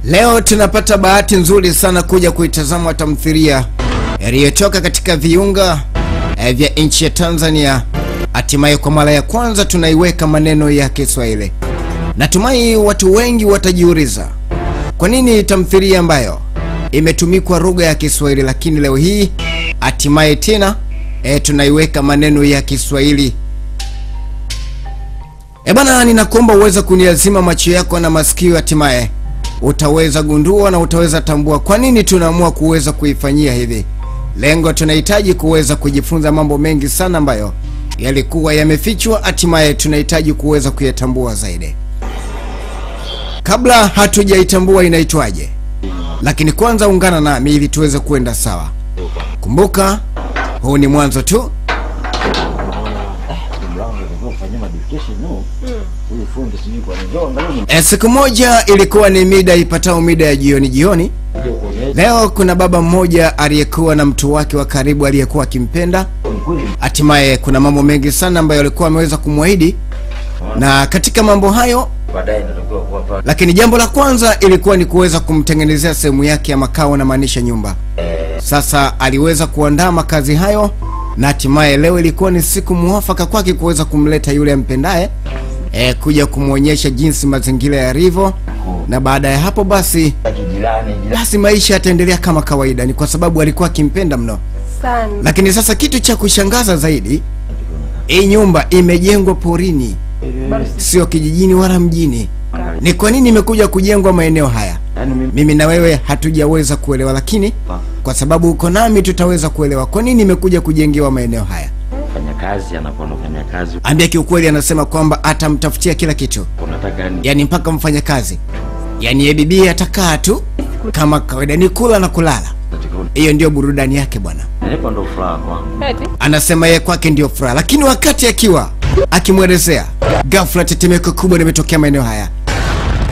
Leo tunapata bahati nzuri sana kuja kuitazama tamthilia iliyotoka katika viunga vya nchi ya Tanzania. Hatimaye kwa mara ya kwanza tunaiweka maneno ya Kiswahili. Natumai watu wengi watajiuliza, kwa nini tamthilia ambayo imetumikwa lugha ya Kiswahili lakini leo hii hatimaye tena tunaiweka maneno ya Kiswahili? Bana, ninakuomba uweze kuniazima macho yako na masikio, hatimaye utaweza gundua na utaweza tambua kwa nini tunaamua kuweza kuifanyia hivi. Lengo, tunahitaji kuweza kujifunza mambo mengi sana ambayo yalikuwa yamefichwa, hatimaye tunahitaji kuweza kuyatambua zaidi. Kabla hatujaitambua inaitwaje, lakini kwanza ungana nami ili tuweze kuenda sawa. Kumbuka, huu ni mwanzo tu. Siku moja ilikuwa ni mida ipatao mida ya jioni. Leo kuna baba mmoja aliyekuwa na mtu wake wa karibu aliyekuwa akimpenda. Hatimaye kuna mambo mengi sana ambayo alikuwa ameweza kumwahidi, na katika mambo hayo, lakini jambo la kwanza ilikuwa ni kuweza kumtengenezea sehemu yake ya makao, na maanisha nyumba. Sasa aliweza kuandaa makazi hayo, na hatimaye leo ilikuwa ni siku muafaka kwake kuweza kumleta yule ampendaye kuja kumuonyesha jinsi mazingira yalivyo, na baada ya hapo basi maisha yataendelea kama kawaida. Ni kwa sababu alikuwa akimpenda mno sana. Lakini sasa kitu cha kushangaza zaidi, hii nyumba imejengwa porini, sio kijijini wala mjini. Ni kwa nini imekuja kujengwa maeneo haya? Mimi na wewe hatujaweza kuelewa, lakini kwa sababu uko nami tutaweza kuelewa kwa nini imekuja kujengewa maeneo haya. Kazi anapofanya kazi, ambia kiukweli anasema kwamba atamtafutia kila kitu. Unataka nini? Yani mpaka mfanya kazi. Yani bibi atakaa tu kama kawaida, ni kula na kulala. Hiyo ndio burudani yake bwana. Hapo ndo furaha kwangu. Anasema yeye kwake ndio furaha, lakini wakati akiwa akimwelezea, ghafla tetemeko kubwa limetokea maeneo haya.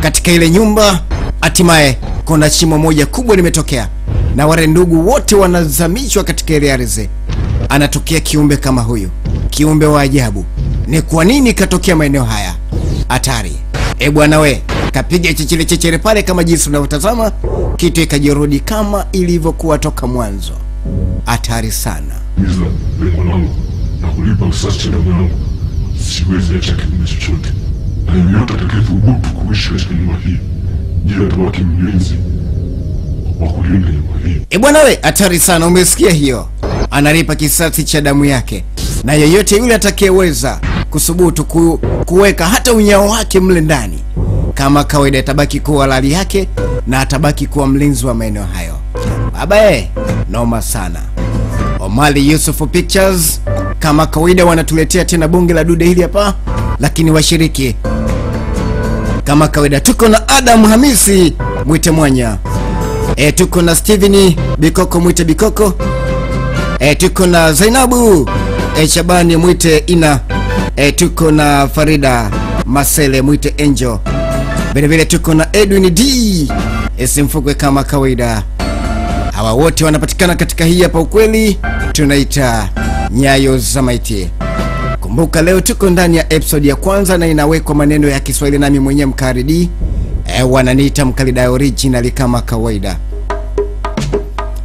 Katika ile nyumba hatimaye kuna shimo moja kubwa limetokea, na wale ndugu wote wanazamishwa katika ile ardhi. Anatokea kiumbe kama huyu, kiumbe wa ajabu. Ni kwa nini katokea maeneo haya? Hatari. Bwana we, kapiga chechele pale kama jinsi unavyotazama, kitu ikajirudi kama ilivyokuwa toka mwanzo. Hatari sana. Na kulipa msasi na mwanangu, siwezi acha kiumbe chochote. Na yeyote atakayethubutu kuishi katika nyumba hii, ndiye atabaki mlinzi wa kulinda nyumba hii. Bwana we, hatari sana, umesikia hiyo? Analipa kisasi cha damu yake, na yeyote yule atakayeweza kusubutu kuweka hata unyao wake mle ndani, kama kawaida atabaki kuwa halali yake na atabaki kuwa mlinzi wa maeneo hayo. Baba noma sana. Omali Yusuf Pictures kama kawaida wanatuletea tena bonge la dude hili hapa, lakini washiriki kama kawaida tuko na Adam Hamisi mwite Mwanya, tuko na Steven Bikoko mwite Bikoko, tuko na Zainabu Shabani mwite Ina, tuko na Farida Masele mwite Angel, vile vile tuko na Edwin D Simfukwe kama kawaida. Hawa wote wanapatikana katika hii hapa ukweli tunaita Nyayo za Maiti. Kumbuka leo tuko ndani ya episode ya kwanza na inawekwa maneno ya Kiswahili, nami mwenyewe Mkaridi wananiita Mkalida original kama kawaida.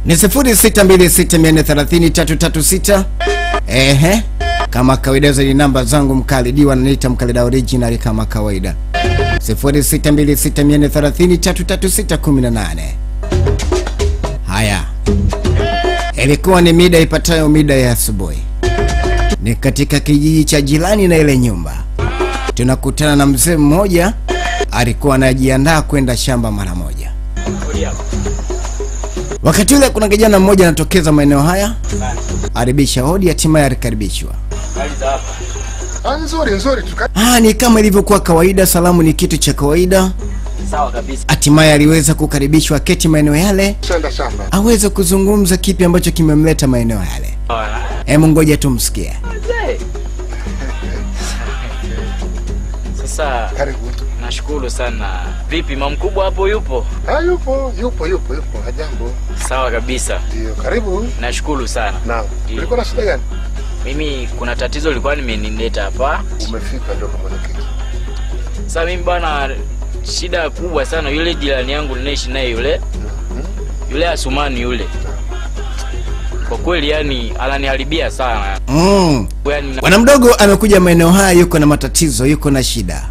Ni 0626430336. Kama kawaida za namba zangu Mkalidi wananiita Mkalida original kama kawaida. 062643033618. Haya, ilikuwa ni mida ipatayo mida ya asubuhi. Ni katika kijiji cha jirani na ile nyumba. Tunakutana na mzee mmoja alikuwa anajiandaa kwenda shamba mara moja. Wakati ule kuna kijana mmoja anatokeza maeneo haya, aribisha hodi, hatimaye alikaribishwa. Nzuri. Ni kama ilivyokuwa kawaida, salamu ni kitu cha kawaida. Sawa kabisa. Hatimaye aliweza kukaribishwa keti maeneo yale, aweze kuzungumza kipi ambacho kimemleta maeneo yale. Ngoja tumsikie. Sasa karibu. Nashukuru sana. Vipi mama mkubwa hapo yupo? Yupo. Hajambo. Sawa kabisa. Ndio, karibu. Nashukuru sana. Naam. Ulikuwa na shida gani? Mimi kuna tatizo lilikuwa limenileta hapa. Umefika ndio kama kitu. Sasa mimi bwana shida kubwa sana. Yule jirani yangu ninaishi naye yule Asumani yule, kwa kweli yani ananiharibia sana. Bwana mdogo amekuja maeneo haya, yuko na matatizo, yuko na shida.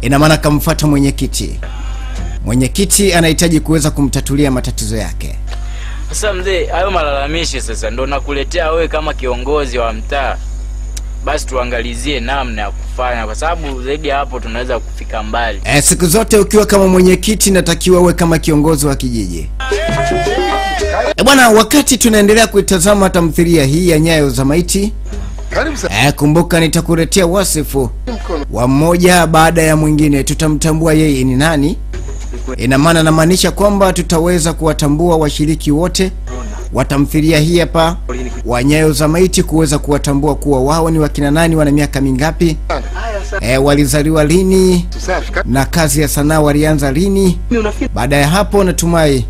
Ina maana kamfuata mwenyekiti. Mwenyekiti anahitaji kuweza kumtatulia matatizo yake. Sasa mzee, hayo malalamishi sasa ndo nakuletea wewe kama kiongozi wa mtaa. Basi tuangalizie namna ya kufanya, kwa sababu zaidi ya hapo tunaweza kufika mbali. Siku zote ukiwa kama mwenyekiti natakiwa uwe kama kiongozi wa kijiji. Bwana, wakati tunaendelea kuitazama tamthilia hii ya Nyayo za Maiti, Karibu sana. Kumbuka nitakuletea wasifu wa mmoja baada ya mwingine. Tutamtambua yeye ni nani. Ina maana namaanisha kwamba tutaweza kuwatambua washiriki wote wa tamthilia hii hapa wa Nyayo za Maiti, kuweza kuwatambua kuwa wao ni wakina nani, wana miaka mingapi, walizaliwa lini, na kazi ya sanaa walianza lini. Baada ya hapo natumai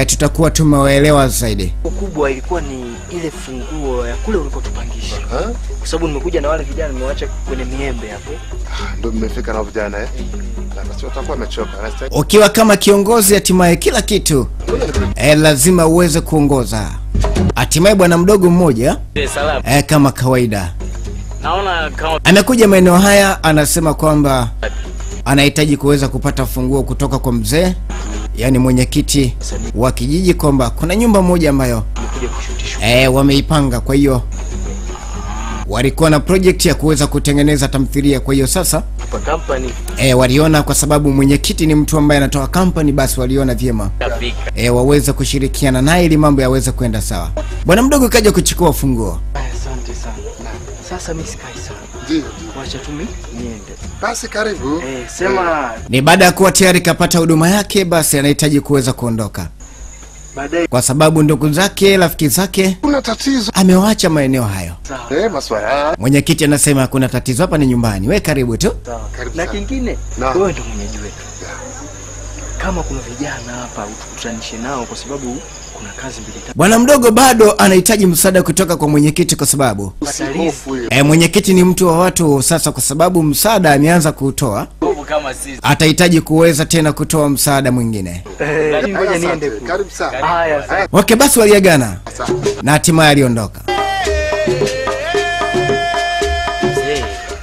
tutakuwa tumewaelewa zaidi. Kubwa ilikuwa ni ile funguo ya kule ulikotupangisha. Kwa sababu nimekuja na wale vijana nimewaacha kwenye miembe hapo. Ndio mmefika na vijana Na basi watakuwa wamechoka. Ukiwa kama kiongozi, hatimaye kila kitu lazima uweze kuongoza. Hatimaye bwana mdogo mmoja kama kawaida Naona kama amekuja maeneo haya, anasema kwamba anahitaji kuweza kupata funguo kutoka kwa mzee, yani mwenyekiti wa kijiji, kwamba kuna nyumba moja ambayo wameipanga. Kwa hiyo walikuwa na project ya kuweza kutengeneza tamthilia. Kwa hiyo sasa company waliona kwa sababu mwenyekiti ni mtu ambaye anatoa company, basi waliona vyema waweze kushirikiana naye ili mambo yaweze kwenda sawa. Bwana mdogo kaja kuchukua funguo. Asante sana. Sasa mimi sikai sana. Ndio. Wacha tu mimi niende. Basi karibu. Sema Ni baada ya kuwa tayari kapata huduma yake, basi anahitaji kuweza kuondoka. baadaye Kwa sababu ndugu zake, rafiki zake Kuna tatizo. amewaacha maeneo hayo. Maswala. Mwenyekiti anasema hakuna tatizo, hapa ni nyumbani. We karibu tu. Karibu na sana. kingine Na. wewe ndio mwenyeji wetu. Kama kuna vijana hapa utukutanishe nao kwa sababu kuna kazi mbili tatu. Bwana mdogo bado anahitaji msaada kutoka kwa mwenyekiti, kwa sababu Usihofu hiyo. mwenyekiti ni mtu wa watu. Sasa kwa sababu msaada ameanza kutoa, kama sisi atahitaji kuweza tena kutoa msaada mwingine. Ngoja niende. Karibu sana. Haya. Wake basi waliagana na hatimaye aliondoka.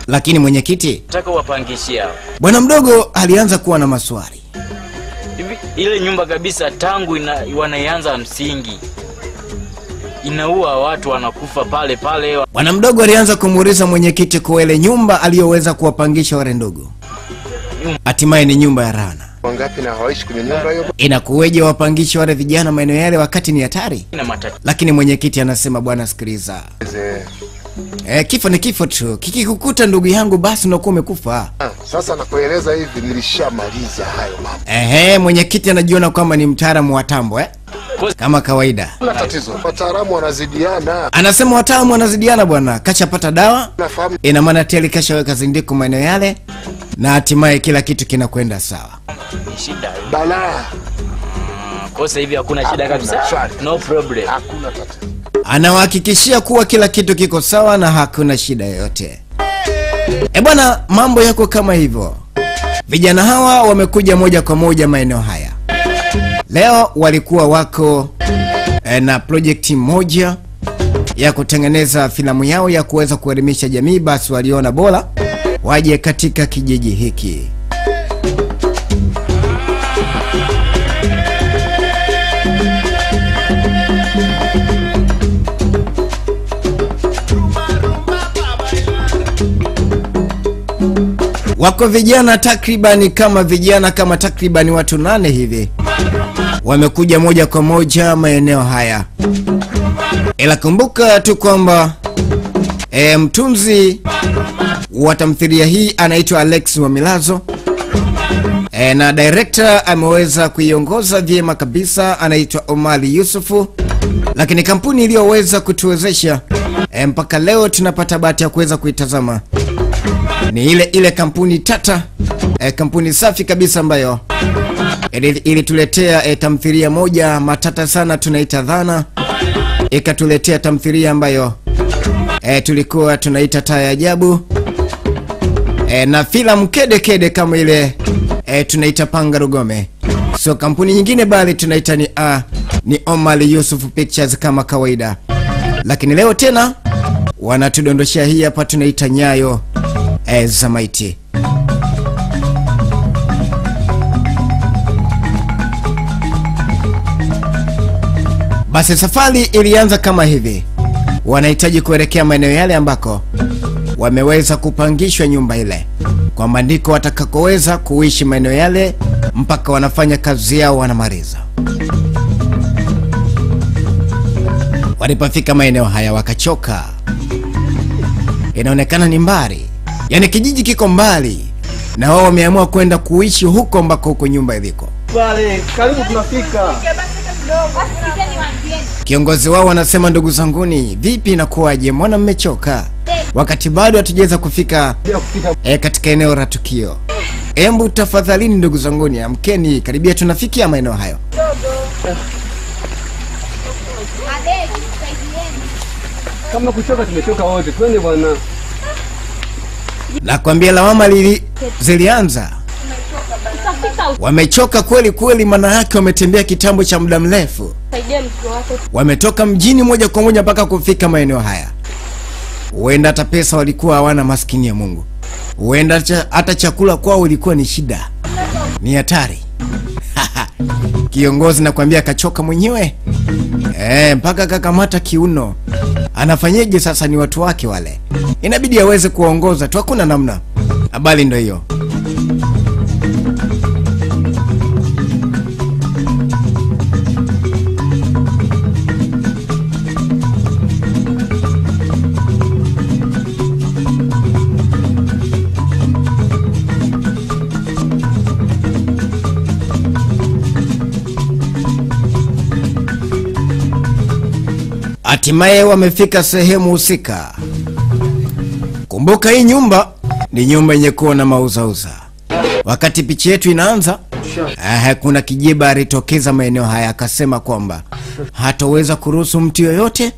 Lakini mwenyekiti, nataka uwapangishia. bwana mdogo alianza kuwa na maswali. Hivi ile nyumba kabisa tangu wanaianza msingi inaua watu, wanakufa pale pale. Bwana mdogo alianza kumuuliza mwenyekiti kwa ile nyumba aliyoweza kuwapangisha wale ndugu. Hatimaye ni nyumba ya Rana. Wangapi na hawaishi kwenye nyumba hiyo? Inakuweje wapangishe wale vijana maeneo yale wakati ni hatari? Ina matatizo. Lakini mwenyekiti anasema, bwana sikiliza, kifo ni kifo tu. Kikikukuta ndugu yangu, basi unakuwa umekufa. Sasa nakueleza hivi, nilishamaliza hayo mambo. Mwenyekiti anajiona kwamba ni mtaalamu wa tambo kama kawaida. Kuna tatizo. Wataalamu wanazidiana. Anasema wataalamu wanazidiana bwana. Kachapata dawa, Nafahamu. ina maana tayari kashaweka zindiko maeneo yale, na hatimaye kila kitu kinakwenda sawa. Shida. Balaa. Kwa sasa hivi hakuna shida kabisa. No problem. Hakuna tatizo. Anawahakikishia kuwa kila kitu kiko sawa na hakuna shida yoyote. Bwana, mambo yako kama hivyo. Vijana hawa wamekuja moja kwa moja maeneo haya. Leo walikuwa wako na project moja ya kutengeneza filamu yao ya kuweza kuelimisha jamii, basi waliona bora waje katika kijiji hiki. Wako vijana takribani watu 8 hivi wamekuja moja kwa moja maeneo haya. Ila kumbuka tu kwamba mtunzi wa tamthilia hii anaitwa Alex Wamilazo, na director ameweza kuiongoza vyema kabisa, anaitwa Omali Yusufu. Lakini kampuni iliyoweza kutuwezesha mpaka leo tunapata bahati ya kuweza kuitazama ni ile kampuni tata, kampuni safi kabisa ambayo ilituletea tamthilia moja matata sana, tunaita Dhana. Ikatuletea tamthilia ambayo tulikuwa tunaita Taa ya Ajabu, na filamu kede kede kama ile tunaita Panga Rugome. Sio kampuni nyingine bali tunaita ni Omar Yusuf Pictures kama kawaida. Lakini leo tena wanatudondoshia hii hapa tunaita Nyayo za Maiti. Basi safari ilianza kama hivi. Wanahitaji kuelekea maeneo yale ambako wameweza kupangishwa nyumba ile, kwamba ndiko watakakoweza kuishi maeneo yale mpaka wanafanya kazi yao wanamaliza. Walipofika maeneo haya wakachoka. Inaonekana ni mbali, yani kijiji kiko mbali, na wao wameamua kwenda kuishi huko ambako huko nyumba iliko. Pale karibu tunafika. Kiongozi wao wanasema, ndugu zanguni, vipi inakuwaje? Mbona mmechoka? Wakati bado hatujaweza kufika katika eneo la tukio. Embu tafadhalini ndugu zanguni, amkeni, karibia tunafikia maeneo hayo. Kama kuchoka tumechoka wote, twende bwana. Nakwambia lawama zilianza. Wamechoka kweli kweli, maana yake wametembea kitambo cha muda mrefu. Wametoka mjini moja kwa moja mpaka kufika maeneo haya. Huenda hata pesa walikuwa hawana, maskini ya Mungu. Huenda hata chakula kwao ilikuwa ni shida. Ni hatari. Kiongozi nakwambia kachoka mwenyewe. Mpaka kakamata kiuno. Anafanyeje sasa? Ni watu wake wale, inabidi aweze kuwaongoza tu, hakuna namna. Habari ndio hiyo. Hatimaye wamefika sehemu husika. Kumbuka hii nyumba ni nyumba yenye kuwa na mauzauza. Wakati picha yetu inaanza, kuna kijiba alitokeza maeneo haya akasema kwamba hataweza kuruhusu mtu yoyote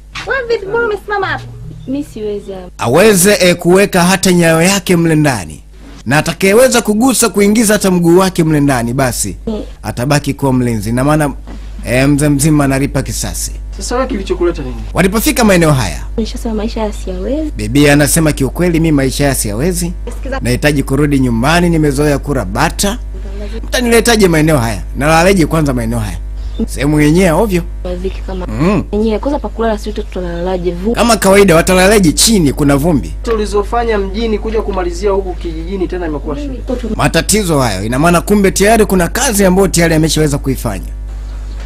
aweze kuweka hata nyayo yake mle ndani, na atakayeweza kugusa kuingiza hata mguu wake mle ndani basi atabaki kuwa mlinzi, na maana mzee mzima analipa kisasi. Sasa wewe kilichokuleta nini? Walipofika maeneo haya, Nishasema maisha haya siyawezi. bibi anasema kiukweli mimi maisha haya siyawezi. Nahitaji kurudi nyumbani, nimezoea kula bata. Mtaniletaje maeneo haya? Nalaleje kwanza maeneo haya? Sehemu yenyewe ovyo. Viki kama yenyewe kwanza pa kulala sisi tutalalaje vumbi. Kama kawaida watalalaje chini, kuna vumbi. Tulizofanya mjini kuja kumalizia huku kijijini tena imekuwa shida. Matatizo hayo, ina maana kumbe tayari kuna kazi ambayo tayari ameshaweza kuifanya.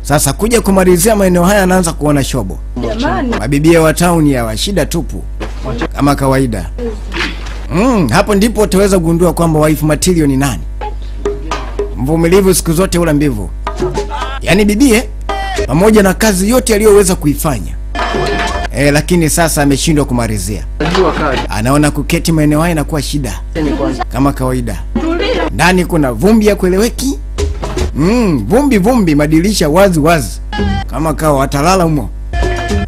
Sasa kuja kumalizia maeneo haya anaanza kuona shobo. Jamani, Mabibia wa town ya shida tupu. Kama kawaida. Hapo ndipo utaweza kugundua kwamba wife material ni nani. Mvumilivu siku zote ula mbivu. Yaani bibie pamoja na kazi yote aliyoweza kuifanya, lakini sasa ameshindwa kumalizia. Anaona kuketi maeneo haya inakuwa shida. Kama kawaida. Ndani kuna vumbi ya kueleweki. Vumbi, madirisha wazi wazi. Kama kawa watalala humo.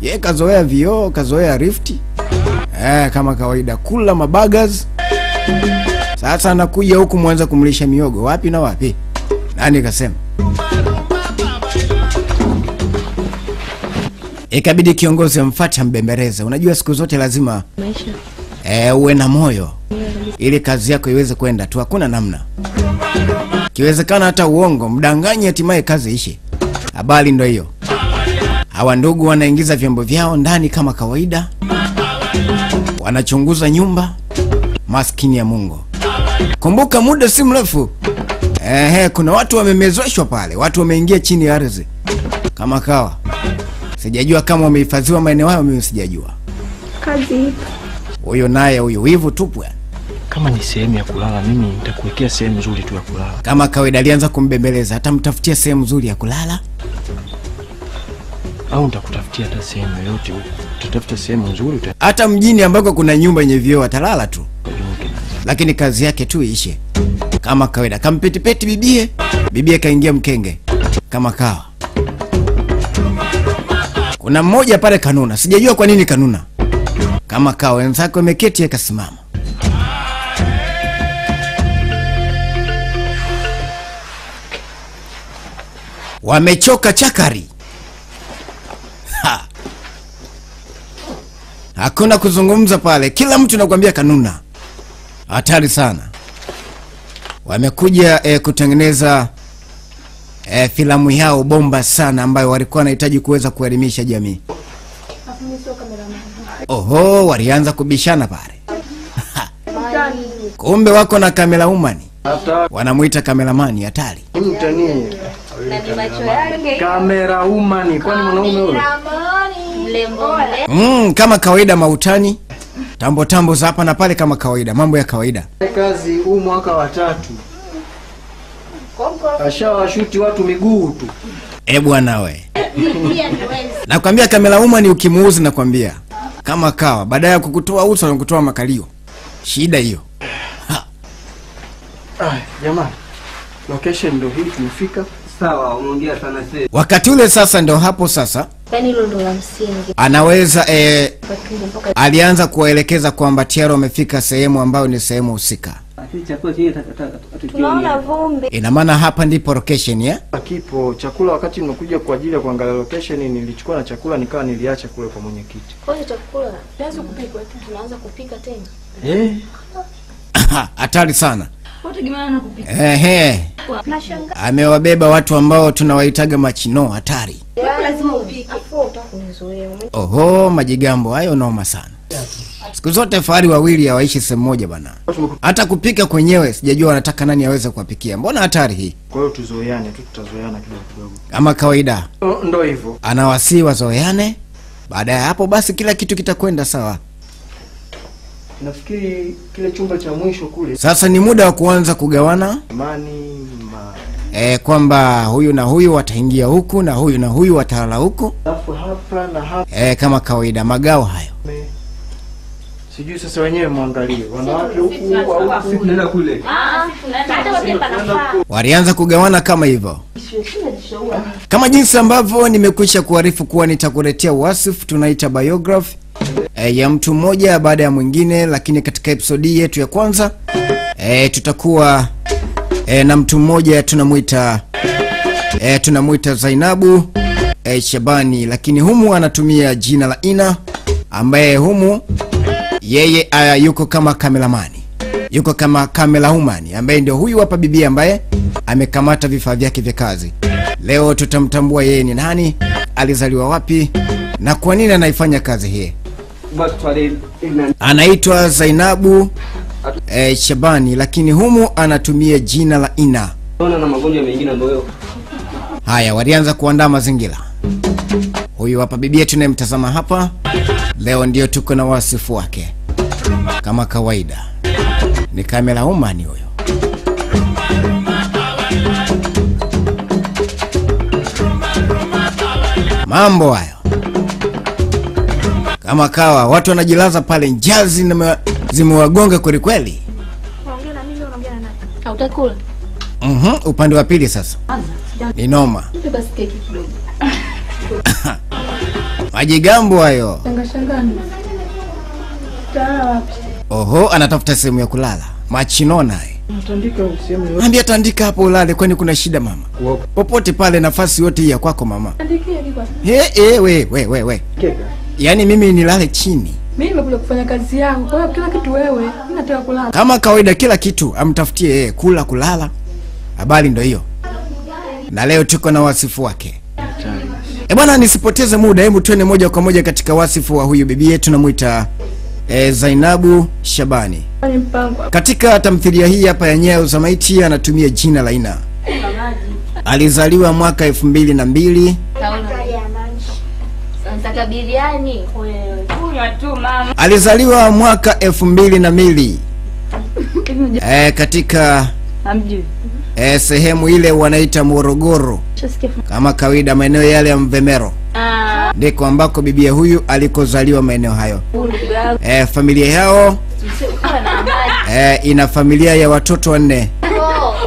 Ye kazoea vioo, kazoea rifti. Kama kawaida kula mabagas. Sasa anakuja huku mwanza kumlisha miogo. Wapi na wapi? Nani kasema? Ikabidi kiongozi amfuate mbembeleze. Unajua siku zote lazima maisha uwe na moyo ili kazi yako iweze kwenda tu, hakuna namna. Kiwezekana hata uongo, mdanganye hatimaye kazi ishe. Habari ndio hiyo. Hawa ndugu wanaingiza vyombo vyao ndani kama kawaida. Wanachunguza nyumba. Maskini ya Mungu. Kumbuka muda si mrefu. Kuna watu wamemezeshwa pale. Watu wameingia chini ya ardhi. Kama kawa. Sijajua kama wamehifadhiwa maeneo hayo, mimi sijajua. kazi. Huyo naye huyo wivu tupu. Kama ni sehemu ya kulala, mimi nitakuwekea sehemu nzuri tu ya kulala. Kama kawaida alianza kumbembeleza, hata mtafutia sehemu nzuri ya kulala. Au nitakutafutia hata sehemu yoyote huko. Tutafuta sehemu nzuri hata mjini ambako kuna nyumba yenye vioo atalala tu. Lakini kazi yake tu iishe. Kama kawaida kampetipeti bibie. Bibie kaingia mkenge. Kama kawa. Kuna mmoja pale kanuna. Sijajua kwa nini kanuna. Kama kawa wenzake wameketi akasimama. wamechoka chakari. Ha. Hakuna kuzungumza pale, kila mtu nakwambia kanuna. Hatari sana. Wamekuja kutengeneza filamu yao bomba sana ambayo walikuwa wanahitaji kuweza kuelimisha jamii. Oho, walianza kubishana pale. Kumbe wako na kamera umani. Wanamuita kameramani hatari. Kamera umani, kwani mwanaume huyo? Kama kawaida mautani. Tambo za hapa na pale kama kawaida, mambo ya kawaida. Kazi huu mwaka wa 3. Ashawashuti watu miguu tu. Bwana we. Nakwambia kamera umani ukimuuzi nakwambia. Kama kawa, baada ya kukutoa uso na kukutoa makalio. Shida hiyo. Jamani. Location ndio hii tumefika. Sawa, umeongea sana sasa. Wakati ule sasa ndio hapo sasa. Yaani hilo ndo la msingi. Anaweza alianza kuwaelekeza kwamba tayari wamefika sehemu ambayo ni sehemu husika. Tunaona vumbi. Ina maana hapa ndipo location ya? Kipo chakula. Wakati nimekuja kwa ajili ya kuangalia location nilichukua na chakula nikawa niliacha kule kwa mwenyekiti. Kwa hiyo chakula tuanze kupika, tunaanza kupika tena. Hatari sana. Wategemea na kupika. Nashangaa. Amewabeba watu ambao tunawaitaga machino hatari. Lazima upike. Afu utakunizoea. Oho, majigambo hayo noma sana. Siku zote fahari wawili hawaishi sehemu moja bana. Hata kupika kwenyewe sijajua wanataka nani aweze kuwapikia. Mbona hatari hii? Kwa hiyo tuzoeane tu, tutazoeana kidogo. Kama kawaida. Ndio hivyo. Anawasihi wazoeane. Baada ya hapo basi kila kitu kitakwenda sawa. Nafikiri kile chumba cha mwisho kule. Sasa ni muda wa kuanza kugawana. Kwamba huyu na huyu wataingia huku na huyu watalala huku. Alafu hapa na hapa. Kama kawaida magao hayo. Sijui sasa wenyewe muangalie. Wanawake huku au tunaenda kule. Walianza kugawana kama hivyo. Kama jinsi ambavyo nimekwisha kuarifu kuwa nitakuletea wasifu tunaita biography ya mtu mmoja baada ya mwingine, lakini katika episode yetu ya kwanza tutakuwa na mtu mmoja tunamuita Zainabu Shabani, lakini humu anatumia jina la Ina, ambaye humu yeye yuko kama kameramani, yuko kama kameraumani, ambaye ndio huyu hapa bibi ambaye amekamata vifaa vyake vya kazi. Leo tutamtambua yeye ni nani, alizaliwa wapi na kwa nini anaifanya kazi hii. Anaitwa Zainabu Shabani, lakini humu anatumia jina la Ina. Na magonjwa mengine ambayo. Haya, walianza kuandaa mazingira. Huyu hapa bibi yetu tunayemtazama hapa. Leo ndio tuko na wasifu wake. Kama kawaida. Ni kamera umani huyo. Mambo hayo. Kama kawa watu wanajilaza pale, njazi na zimewagonga kweli kweli. Unaongea na mimi, unaongea na nani? Hautakula? Upande wa pili sasa. Ni noma. Nipe basi keki kidogo. Majigambo hayo. Shangani. Wapi? Oho, anatafuta sehemu ya kulala. Machino naye. Tandika useme yote. Ambia tandika hapo ulale, kwani kuna shida mama? Popote pale, nafasi yote hii ya kwako mama. Tandikia ni kwa. We. Keka. Yaani mimi nilale chini. Mimi nimekuja kufanya kazi yangu. Kwa hiyo kila kitu wewe, mimi nataka kulala. Kama kawaida kila kitu amtafutie yeye, kula kulala. Habari ndio hiyo. Na leo tuko na wasifu wake. Bwana, nisipoteze muda, hebu tuende moja kwa moja katika wasifu wa huyu bibi yetu tunamuita Zainabu Shabani. Katika tamthilia hii hapa ya Nyayo za Maiti anatumia jina la Ina. Alizaliwa mwaka 2002. Alizaliwa mwaka 2002. Katika sehemu ile wanaita Morogoro. Kama kawaida maeneo yale ya Mvemero. Ndiko ambako bibia huyu alikozaliwa maeneo hayo. Familia yao ina familia ya watoto 4.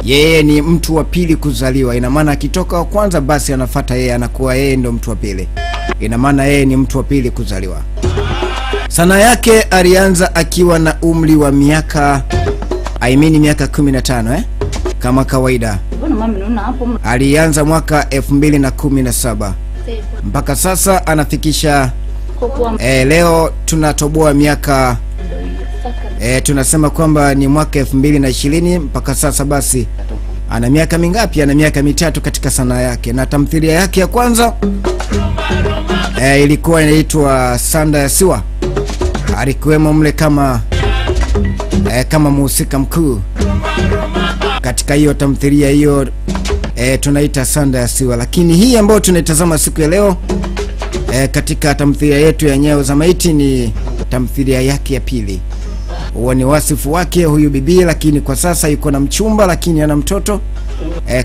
Yeye ni mtu wa pili kuzaliwa. Ina maana akitoka wa kwanza basi anafuata yeye, anakuwa yeye ndo mtu wa pili. Ina maana yeye ni mtu wa pili kuzaliwa. Sana yake alianza akiwa na umri wa miaka miaka 15 kama kawaida. Mbona mama naona hapo? Alianza mwaka 2017 mpaka sasa anafikisha leo tunatoboa miaka tunasema kwamba ni mwaka 2020 mpaka sasa. Basi ana miaka mingapi? Ana miaka 3 katika sanaa yake, na tamthilia yake ya kwanza ilikuwa inaitwa Sanda ya Siwa. Alikuwemo mle kama mhusika mkuu katika hiyo tamthilia hiyo tunaita Sanda ya Siwa. Lakini hii ambayo tunaitazama siku ya leo katika tamthilia yetu ya Nyayo za Maiti ni tamthilia yake ya pili. Huo ni wasifu wake huyu bibi, lakini kwa sasa yuko na mchumba, lakini ana mtoto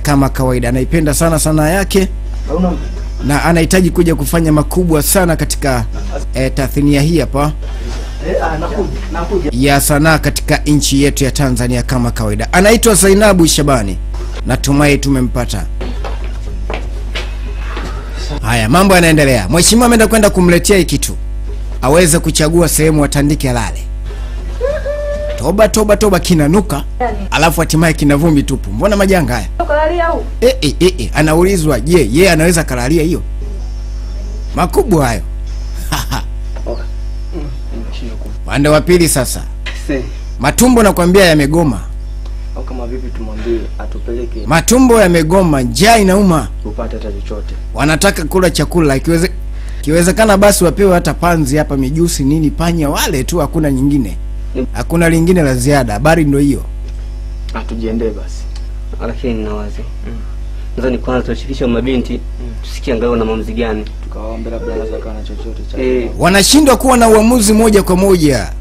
kama kawaida. Anaipenda sana sanaa yake na anahitaji kuja kufanya makubwa sana katika tasnia hii hapa ya sanaa katika nchi yetu ya Tanzania kama kawaida. Anaitwa Zainabu Shabani. Natumai tumempata. Haya, mambo yanaendelea. Mheshimiwa ameenda kwenda kumletea hiki kitu aweze kuchagua sehemu atandike alale. Toba kinanuka, alafu hatimaye kina vumbi tupu. Mbona majanga haya? Kalalia au? Anaulizwa, je, yeye anaweza kalalia hiyo? Makubwa hayo. Pande wa pili sasa. Matumbo nakwambia yamegoma. Au kama vipi tumwambie atupeleke. Matumbo yamegoma, njaa inauma. Upate hata chochote. Wanataka kula chakula, kiwezekana basi wapewe hata panzi hapa, mijusi nini, panya wale tu, hakuna nyingine. Hakuna lingine la ziada. Habari ndio hiyo. Tujiendee basi. Lakini ninawaza. Nadhani kwanza tushirikishe mabinti, tusikie angalau na maamuzi gani. Tukawaombe labda anaweza kuwa na chochote cha. Wanashindwa kuwa na uamuzi moja kwa moja.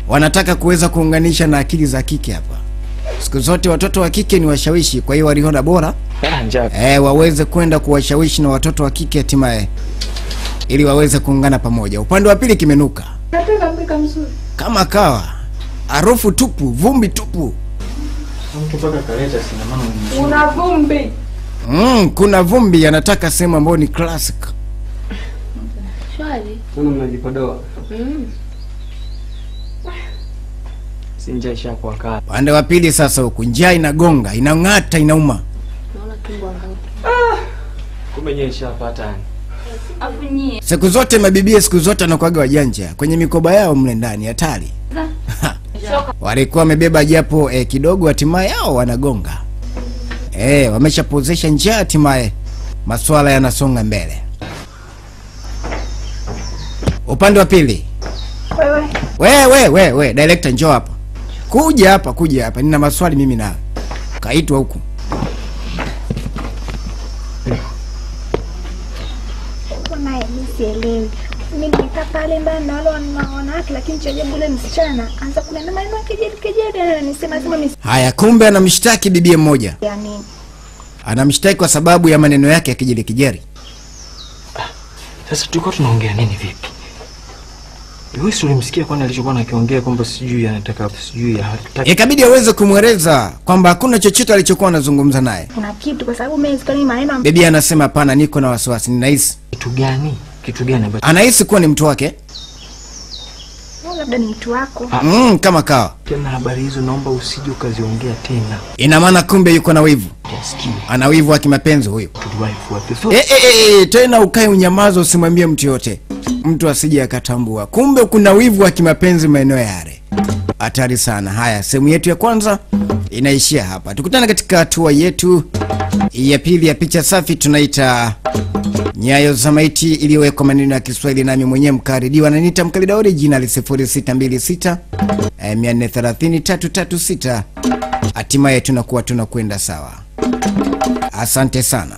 Wanataka kuweza kuunganisha na akili za kike hapa. Siku zote watoto wa kike ni washawishi, kwa hiyo waliona bora waweze kwenda kuwashawishi na watoto wa kike hatimaye ili waweze kuungana pamoja. Upande wa pili kimenuka. Nataka mpika mzuri. Kama kawa. Harufu tupu, vumbi tupu. Mpaka kaleta sinema mzuri. Una vumbi. Kuna vumbi, anataka sehemu ambayo ni classic. Shwari. Mbona mnajipodoa? Sinja ishapo wakati. Pande wa pili sasa huku njaa inagonga, inang'ata, inauma. Naona tumbo angalau. Kumbe yeye ishapata yani. Afunyie. Siku zote mabibie siku zote anakuaga wajanja kwenye mikoba yao mle ndani hatari. Walikuwa wamebeba japo kidogo, hatimaye yao wanagonga. Wameshapozesha njaa, hatimaye masuala yanasonga mbele. Upande wa pili. Wewe director njoo hapa. Kuja hapa. Nina maswali mimi nawe. Kaitwa huku. Naye sielewi. Mimi nimekaa pale mbele na wale wanawake, lakini cha ajabu yule msichana anza kunena maneno kejeli anasema mimi. Haya, kumbe anamshtaki bibi mmoja. Ya nini? Anamshtaki kwa sababu ya maneno yake ya kejeli. Sasa tulikuwa tunaongea nini vipi? Wewe ulimsikia kwani alichokuwa anakiongea kwamba sijui anataka sijui hataki. Ikabidi aweze kumweleza kwamba hakuna chochote alichokuwa anazungumza naye. Kuna kitu kwa sababu mimi sikani maneno. Bibi anasema hapana, niko na wasiwasi, ninahisi. Kitu gani? Ambacho anahisi kuwa ni mtu wake? Labda ni mtu wako. Kama kawa. Tena habari hizo naomba usije ukaziongea tena. Ina maana kumbe yuko na wivu. Ana wivu wa kimapenzi huyo. Tena ukae unyamaza, usimwambie mtu yote. Mtu asije akatambua. Kumbe kuna wivu wa kimapenzi maeneo yale. Hatari sana. Haya, sehemu yetu ya kwanza inaishia hapa. Tukutane katika hatua yetu ya pili ya picha safi, tunaita Nyayo za Maiti, iliyowekwa maneno ya Kiswahili nami mwenyewe mkaridiwa ananiita Mkalida original 0626 430 336. Hatimaye tunakwenda sawa. Asante sana.